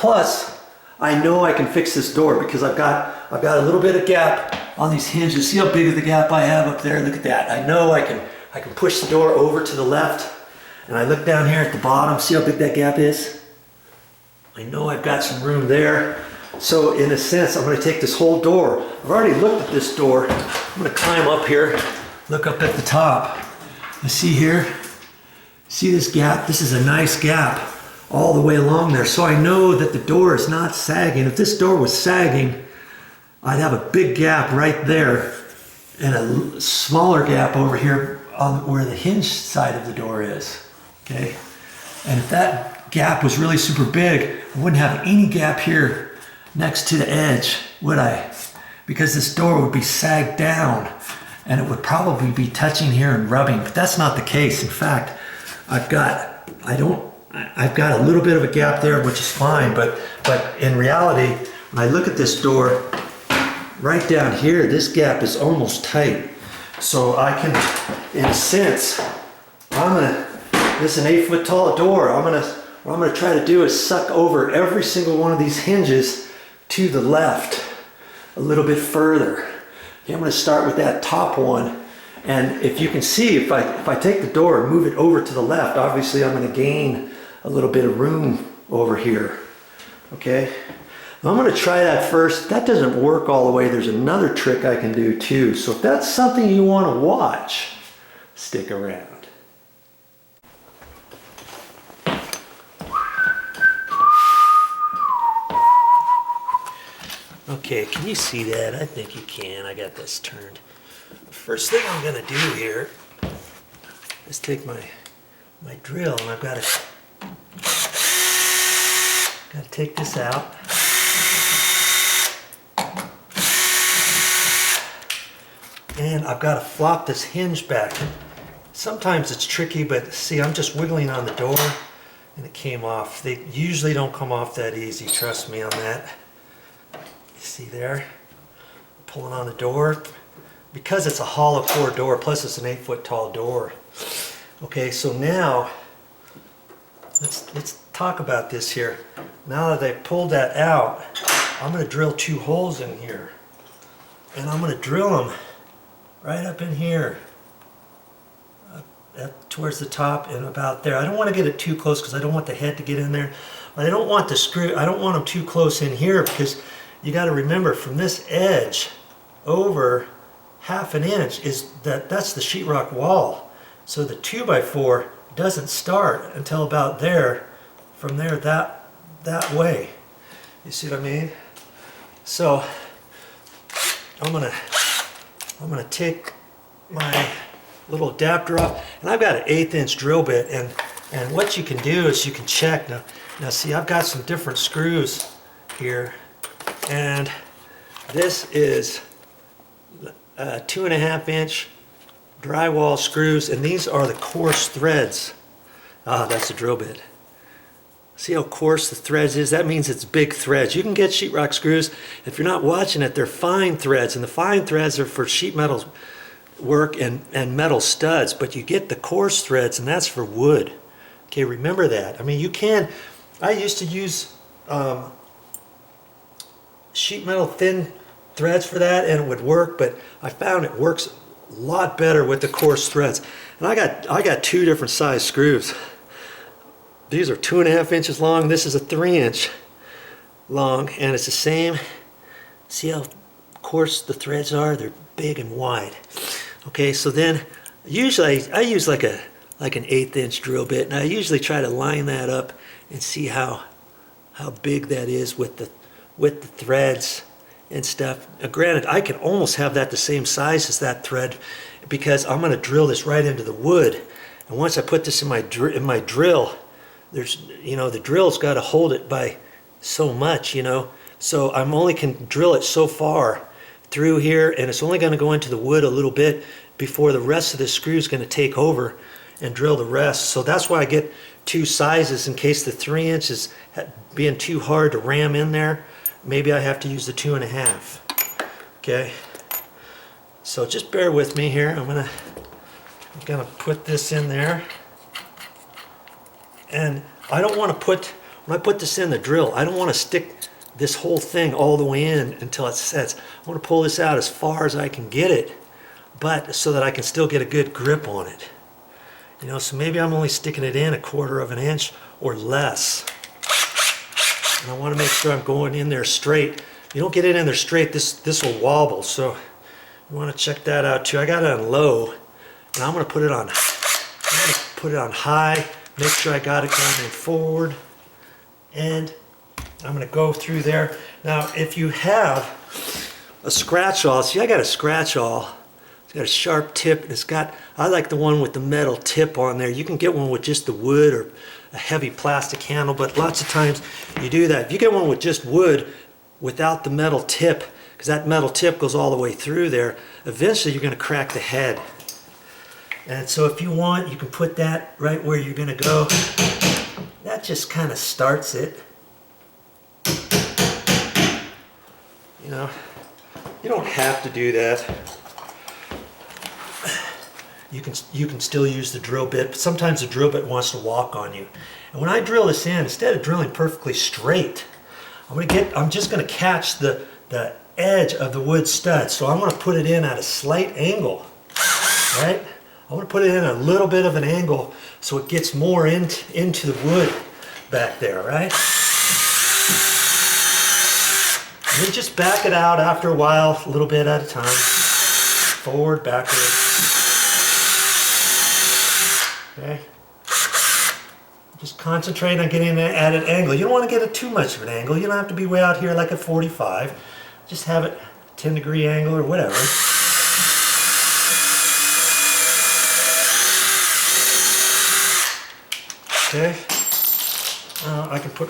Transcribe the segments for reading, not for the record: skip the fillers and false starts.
Plus, I know I can fix this door because I've got a little bit of gap on these hinges. See how big of the gap I have up there? Look at that. I know I can push the door over to the left, and I look down here at the bottom. See how big that gap is? I know I've got some room there. So in a sense, I'm going to take this whole door. I've already looked at this door. I'm going to climb up here, look up at the top. You see here? See this gap? This is a nice gap all the way along there. So I know that the door is not sagging. If this door was sagging, I'd have a big gap right there and a smaller gap over here on where the hinge side of the door is. Okay? And if that gap was really super big, I wouldn't have any gap here next to the edge, would I? Because this door would be sagged down and it would probably be touching here and rubbing, but that's not the case. In fact, I've got a little bit of a gap there, which is fine, but in reality, when I look at this door, right down here, this gap is almost tight. So I can, in a sense, this is an 8 foot tall door. What I'm gonna try to do is suck over every single one of these hinges to the left a little bit further. Okay, I'm gonna start with that top one. And if you can see, if I take the door and move it over to the left, obviously I'm gonna gain a little bit of room over here. Okay, I'm gonna try that first. That doesn't work all the way. There's another trick I can do too. So if that's something you wanna watch, stick around. Okay, can you see that? I think you can. I got this turned. The first thing I'm gonna do here is take my drill, and I've got to take this out. And I've got to flop this hinge back. Sometimes it's tricky, but see, I'm just wiggling on the door and it came off. They usually don't come off that easy, trust me on that. You see there? Pulling on the door. Because it's a hollow core door, plus it's an 8 foot tall door. Okay, so now, let's talk about this here. Now that I pulled that out, I'm going to drill 2 holes in here. And I'm going to drill them right up in here. Up towards the top and about there. I don't want to get it too close because I don't want the head to get in there. But I don't want the screw, I don't want them too close in here because you got to remember from this edge over ½ an inch that's the sheetrock wall. So the 2x4 doesn't start until about there. From there that way. You see what I mean? So I'm gonna take my little adapter off, and I've got an 1/8 inch drill bit, and what you can do is you can check now see, I've got some different screws here, and this is 2½ inch drywall screws, and these are the coarse threads. That's a drill bit. See how coarse the threads is? That means it's big threads. You can get sheetrock screws. If you're not watching it, they're fine threads, and the fine threads are for sheet metal work and metal studs, but you get the coarse threads, and that's for wood. Okay, remember that. I mean, you can, I used to use sheet metal thin threads for that, and it would work, but I found it works a lot better with the coarse threads. And I got 2 different size screws. These are 2½ inches long. This is a 3 inch long, and it's the same. See how coarse the threads are? They're big and wide. Okay, so then usually I use like an 1/8 inch drill bit, and I usually try to line that up and see how big that is with the threads and stuff. Granted, I can almost have that the same size as that thread because I'm going to drill this right into the wood. And once I put this in my drill, there's, you know, the drill's got to hold it by so much, you know. So I'm only can drill it so far through here, and it's only going to go into the wood a little bit before the rest of the screw is going to take over and drill the rest. So that's why I get 2 sizes in case the 3 inch is being too hard to ram in there. Maybe I have to use the 2½. Okay, so just bear with me here. I'm gonna put this in there, and I don't want to put when I put this in the drill, I don't want to stick this whole thing all the way in until it sets. I want to pull this out as far as I can get it, but so that I can still get a good grip on it. You know, so maybe I'm only sticking it in 1/4 of an inch or less. And I want to make sure I'm going in there straight. If you don't get it in there straight, this will wobble. So you want to check that out too. I got it on low, and I'm going to put it on. I'm going to put it on high. Make sure I got it going forward, and I'm going to go through there. Now, if you have a scratch awl, see, I got a scratch awl. It's got a sharp tip. And it's got. I like the one with the metal tip on there. You can get one with just the wood or a heavy plastic handle, but lots of times you do that. If you get one with just wood without the metal tip, because that metal tip goes all the way through there, eventually you're going to crack the head. And so if you want, you can put that right where you're going to go. That just kind of starts it. You know, you don't have to do that. You can still use the drill bit, but sometimes the drill bit wants to walk on you. And when I drill this in, instead of drilling perfectly straight, I'm just going to catch the edge of the wood stud. So I'm going to put it in at a slight angle, right? I'm going to put it in a little bit of an angle so it gets more into the wood back there, right? And then just back it out after a while, a little bit at a time. Forward, backward. Okay. Just concentrate on getting it at an angle. You don't want to get it too much of an angle. You don't have to be way out here like at 45. Just have it 10-degree angle or whatever. Okay. I can put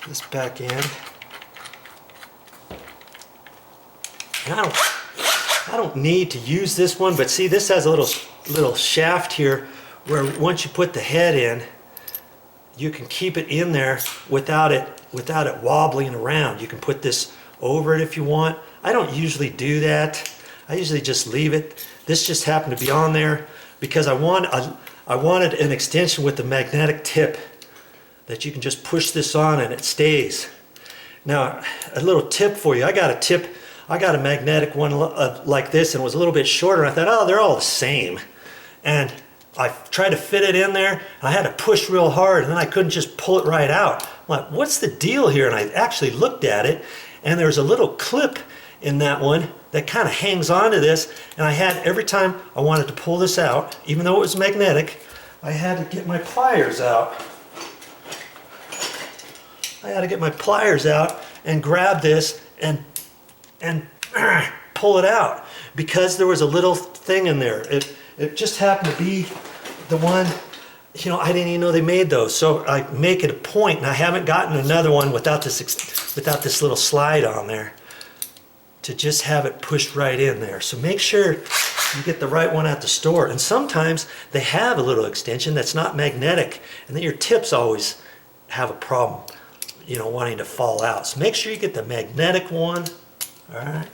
this back in. And I don't need to use this one, but see, this has a little shaft here where once you put the head in, you can keep it in there without it wobbling around. You can put this over it if you want. I don't usually do that. I usually just leave it. This just happened to be on there because I wanted an extension with the magnetic tip that you can just push this on and it stays. Now, a little tip for you. I got a magnetic one like this, and it was a little bit shorter. I thought, oh, they're all the same. And I tried to fit it in there. I had to push real hard, and then I couldn't just pull it right out. I'm like, what's the deal here? And I actually looked at it, and there's a little clip in that one that kind of hangs onto this. And I had, every time I wanted to pull this out, even though it was magnetic, I had to get my pliers out. I had to get my pliers out and grab this and pull it out because there was a little thing in there. It just happened to be the one, you know, I didn't even know they made those. So I make it a point, and I haven't gotten another one without this little slide on there to just have it pushed right in there. So make sure you get the right one at the store. And sometimes they have a little extension that's not magnetic, and then your tips always have a problem, you know, wanting to fall out. So make sure you get the magnetic one. All right.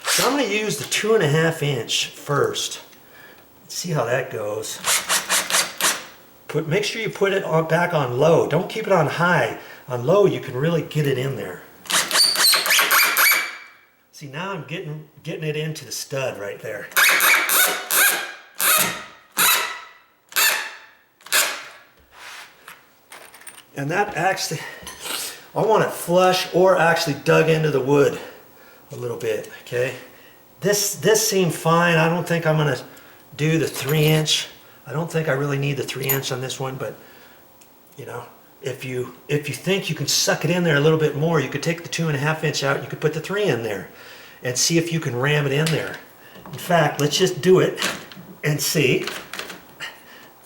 So I'm going to use the 2.5 inch first. Let's see how that goes. Make sure you put it back on low. Don't keep it on high. On low, you can really get it in there. See, now I'm getting it into the stud right there. And that actually, I want it flush or actually dug into the wood a little bit, okay? This seemed fine. I don't think I'm gonna do the 3 inch. I don't think I really need the 3 inch on this one, but you know, if you think you can suck it in there a little bit more, you could take the 2.5 inch out, you could put the 3 in there and see if you can ram it in there. In fact, let's just do it and see.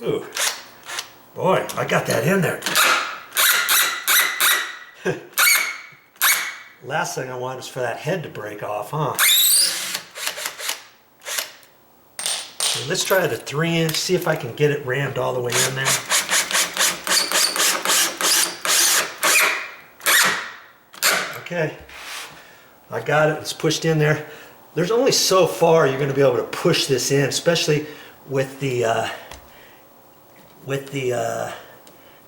Ooh, boy, I got that in there. Last thing I want is for that head to break off, huh? So let's try the 3 inch, see if I can get it rammed all the way in there. Okay, I got it, it's pushed in there. There's only so far you're going to be able to push this in, especially with the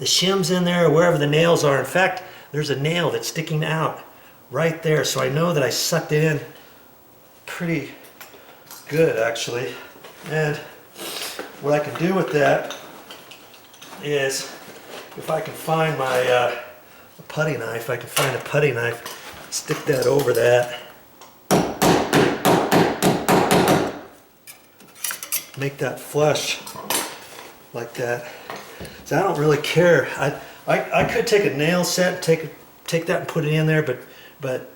shim's in there or wherever the nails are. In fact, there's a nail that's sticking out right there, so I know that I sucked it in pretty good actually. And what I can do with that is, if I can find my putty knife, I can find a putty knife, stick that over that, make that flush like that. So I don't really care. I could take a nail set, take that and put it in there, but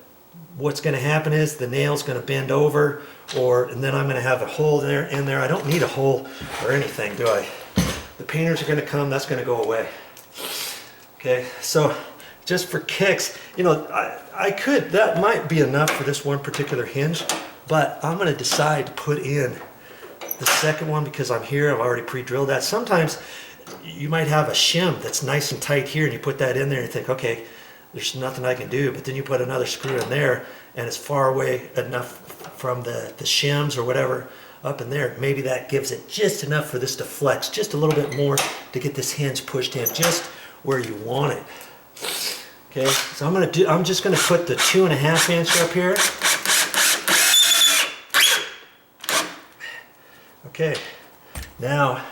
what's going to happen is the nail's going to bend over, and then I'm going to have a hole in there. I don't need a hole or anything, do I? The painters are going to come, that's going to go away. Okay, so just for kicks, you know, that might be enough for this one particular hinge, but I'm going to decide to put in the second one because I'm here, I've already pre-drilled that. Sometimes you might have a shim that's nice and tight here and you put that in there and you think, okay, there's nothing I can do, but then you put another screw in there and it's far away enough from the shims or whatever up in there. Maybe that gives it just enough for this to flex just a little bit more to get this hinge pushed in just where you want it. Okay, so I'm just gonna put the 2.5 inch up here. Okay, now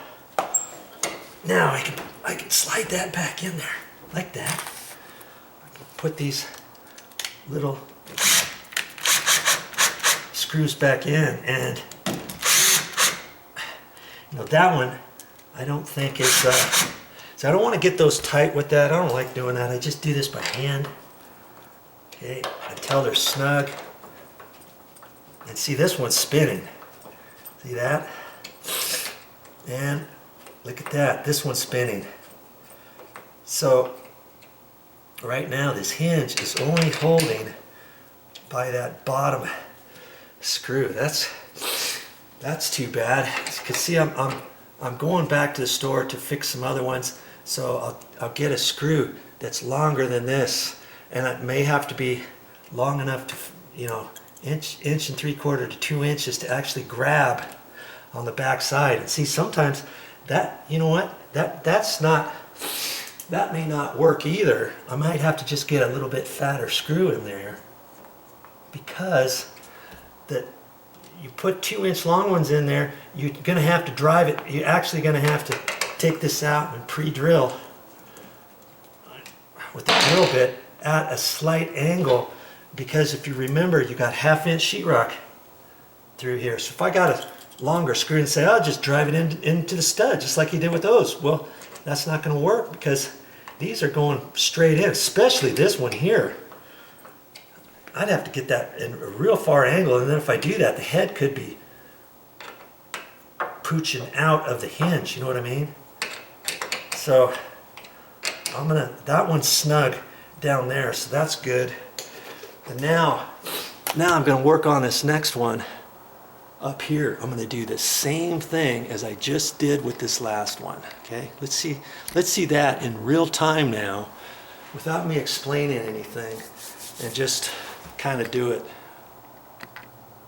I can slide that back in there like that. I can put these little screws back in, and you know, that one I don't think is so I don't want to get those tight with that. I don't like doing that. I just do this by hand. Okay, until they're snug. And see, this one's spinning. See that? And look at that, this one's spinning. So right now this hinge is only holding by that bottom screw. That's too bad. You can see I'm going back to the store to fix some other ones, so I'll get a screw that's longer than this, and it may have to be long enough to, you know, inch and 3/4 to 2 inches to actually grab on the back side. And see, sometimes that, you know what, that may not work either. I might have to just get a little bit fatter screw in there, because that you put 2-inch long ones in there, you're gonna have to drive it. You're actually gonna have to take this out and pre-drill with the drill bit at a slight angle, because if you remember, you got 1/2 inch sheetrock through here. So if I got a longer screw and say, I'll just drive it into the stud, just like you did with those. Well, that's not going to work, because these are going straight in, especially this one here. I'd have to get that in a real far angle, and then if I do that, the head could be pooching out of the hinge, you know what I mean? So that one's snug down there, so that's good. And now I'm going to work on this next one up here. I'm going to do the same thing as I just did with this last one. Okay, let's see that in real time now, without me explaining anything, and just kind of do it.